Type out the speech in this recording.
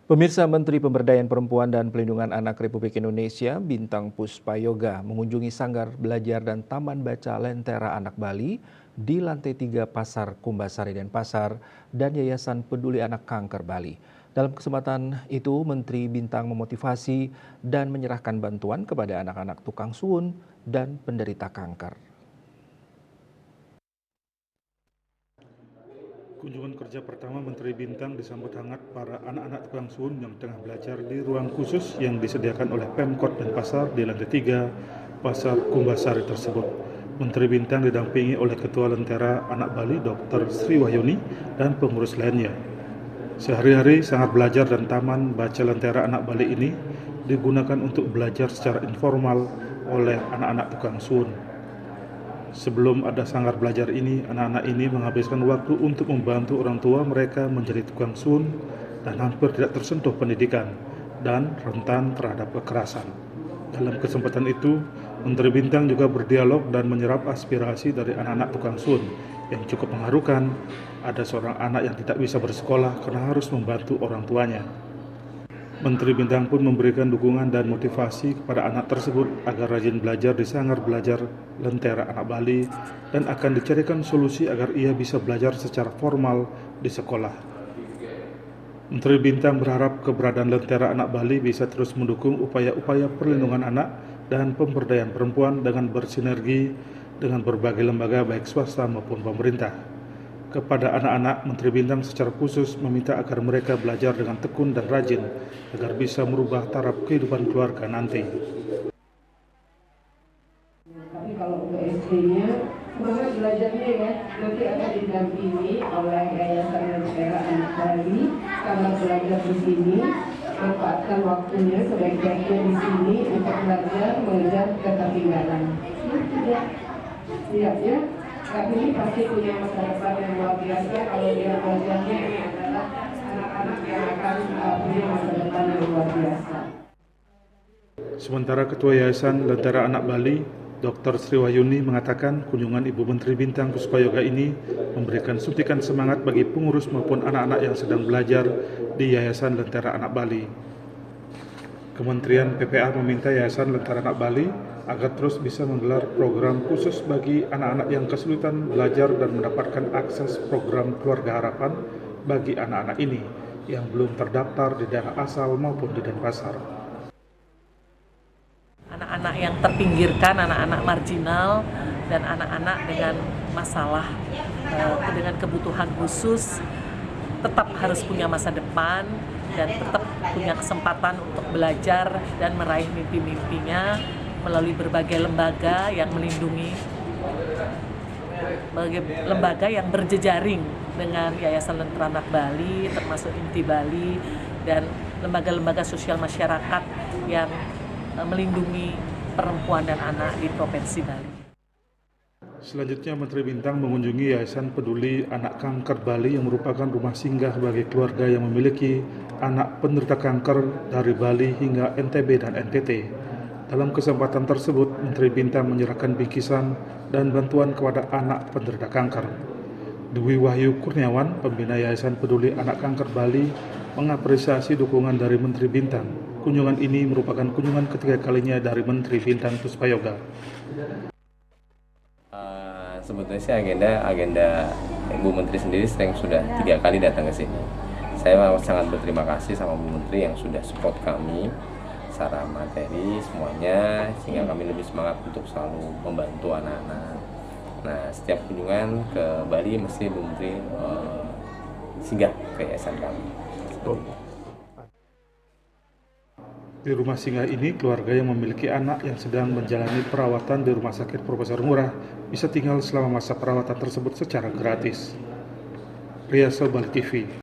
Pemirsa Menteri Pemberdayaan Perempuan dan Pelindungan Anak Republik Indonesia, Bintang Puspayoga, mengunjungi sanggar belajar dan taman baca Lentera Anak Bali di lantai 3 Pasar Kumbasari Denpasar dan Yayasan Peduli Anak Kanker Bali. Dalam kesempatan itu, Menteri Bintang memotivasi dan menyerahkan bantuan kepada anak-anak tukang sun dan penderita kanker. Kunjungan kerja pertama Menteri Bintang disambut hangat para anak-anak tukang sun yang tengah belajar di ruang khusus yang disediakan oleh Pemkot Denpasar di lantai 3 Pasar Kumbasari tersebut. Menteri Bintang didampingi oleh Ketua Lentera Anak Bali Dr. Sri Wahyuni dan pengurus lainnya. Sehari-hari sangat belajar dan taman baca Lentera Anak Bali ini digunakan untuk belajar secara informal oleh anak-anak tukang sun. Sebelum ada sanggar belajar ini, anak-anak ini menghabiskan waktu untuk membantu orang tua mereka menjadi tukang sun dan hampir tidak tersentuh pendidikan dan rentan terhadap kekerasan. Dalam kesempatan itu, Menteri Bintang juga berdialog dan menyerap aspirasi dari anak-anak tukang sun yang cukup mengharukan. Ada seorang anak yang tidak bisa bersekolah karena harus membantu orang tuanya. Menteri Bintang pun memberikan dukungan dan motivasi kepada anak tersebut agar rajin belajar di sanggar belajar Lentera Anak Bali dan akan dicarikan solusi agar ia bisa belajar secara formal di sekolah. Menteri Bintang berharap keberadaan Lentera Anak Bali bisa terus mendukung upaya-upaya perlindungan anak dan pemberdayaan perempuan dengan bersinergi dengan berbagai lembaga baik swasta maupun pemerintah. Kepada anak-anak, Menteri Bintang secara khusus meminta agar mereka belajar dengan tekun dan rajin agar bisa merubah taraf kehidupan keluarga nanti. Tapi kalau untuk SD-nya, semangat belajarnya ya, nanti akan didampingi oleh Yayasan Lentera Anak Bali. Kalau belajar di sini, manfaatkan waktunya sebaik-baiknya di sini untuk belajar mengejar ketertinggalan. Siap ya? Kami ini pasti punya masa depan yang luar biasa. Kalau dia belajarnya ini adalah anak-anak yang akan punya masa depan yang luar biasa. Sementara Ketua Yayasan Lentera Anak Bali, Dr. Sri Wahyuni mengatakan kunjungan Ibu Menteri Bintang Puspayoga ini memberikan suntikan semangat bagi pengurus maupun anak-anak yang sedang belajar di Yayasan Lentera Anak Bali. Kementerian PPA meminta Yayasan Lentera Anak Bali agar terus bisa menggelar program khusus bagi anak-anak yang kesulitan belajar dan mendapatkan akses program Keluarga Harapan bagi anak-anak ini yang belum terdaftar di daerah asal maupun di Denpasar. Anak-anak yang terpinggirkan, anak-anak marginal, dan anak-anak dengan masalah, dengan kebutuhan khusus tetap harus punya masa depan dan tetap punya kesempatan untuk belajar dan meraih mimpi-mimpinya melalui berbagai lembaga yang melindungi, lembaga yang berjejaring dengan Yayasan Lentera Anak Bali, termasuk Inti Bali, dan lembaga-lembaga sosial masyarakat yang melindungi perempuan dan anak di Provinsi Bali. Selanjutnya, Menteri Bintang mengunjungi Yayasan Peduli Anak Kanker Bali yang merupakan rumah singgah bagi keluarga yang memiliki anak penderita kanker dari Bali hingga NTB dan NTT. Dalam kesempatan tersebut, Menteri Bintang menyerahkan bingkisan dan bantuan kepada anak penderita kanker. Dwi Wahyu Kurniawan, pembina Yayasan Peduli Anak Kanker Bali, mengapresiasi dukungan dari Menteri Bintang. Kunjungan ini merupakan kunjungan ketiga kalinya dari Menteri Bintang Puspayoga. Sebetulnya sih agenda Ibu Menteri sendiri sudah 3 kali datang ke sini. Saya sangat berterima kasih sama Bu Menteri yang sudah support kami secara materi semuanya, sehingga kami lebih semangat untuk selalu membantu anak-anak. Nah, setiap kunjungan ke Bali mesti Bu Menteri singgah ke yayasan kami. Di rumah singgah ini, keluarga yang memiliki anak yang sedang menjalani perawatan di Rumah Sakit Profesor Ngurah bisa tinggal selama masa perawatan tersebut secara gratis. Riasel Bali TV.